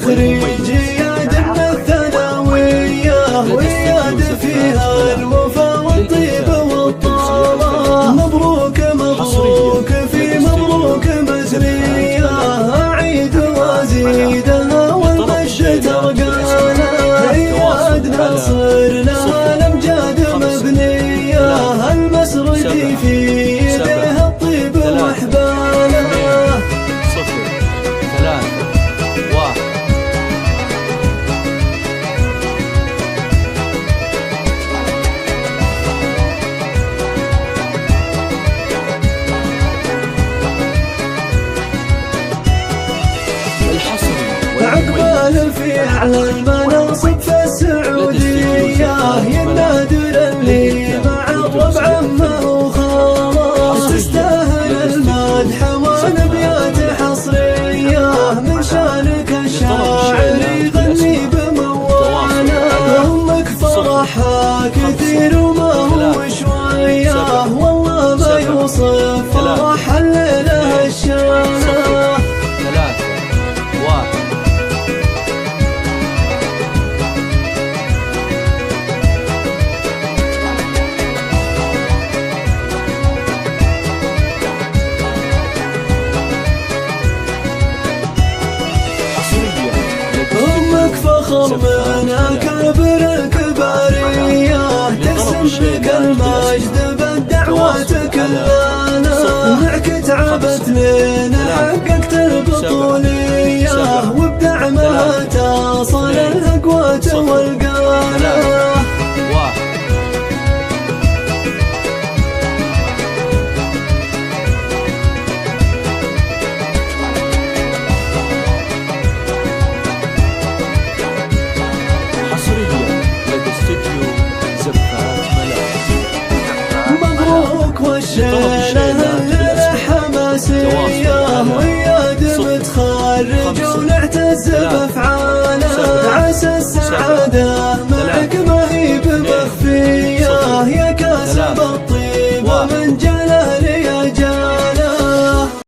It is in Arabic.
خريجية جنة الثانوية وياد فيها الوفا والطيب والطالة. مبروك مبروك في مبروك مثنية أعيد وأزيدها والمجد ترقانا. ريادنا صرنا الأمجاد مبنية المسرج في يده الطيب وأحباله. 0 3 1 عقبال في أعلى المناصب في السعودية ينادر اللي مع الربع ما هو خلاص. تستاهل المدح والأبيات حصرية من شانك الشاعر يغني بموانا. أمك فرحها كثير وما هو شوية والله ما يوصف فرح الليلة الشانة. 3 1 أمك فخر من أكابر الكبارية تقسم لك المجد بالدعوات كلنا. معك تعبت لنا حققت البطولية وبدعمها تصل الأقوات والقانا. مبروك والشيلة الليلة حماسية وياد متخرج ونعتز بأفعاله. عسى السعادة معك ما هي بمخفية يا كاسب الطيب من جنة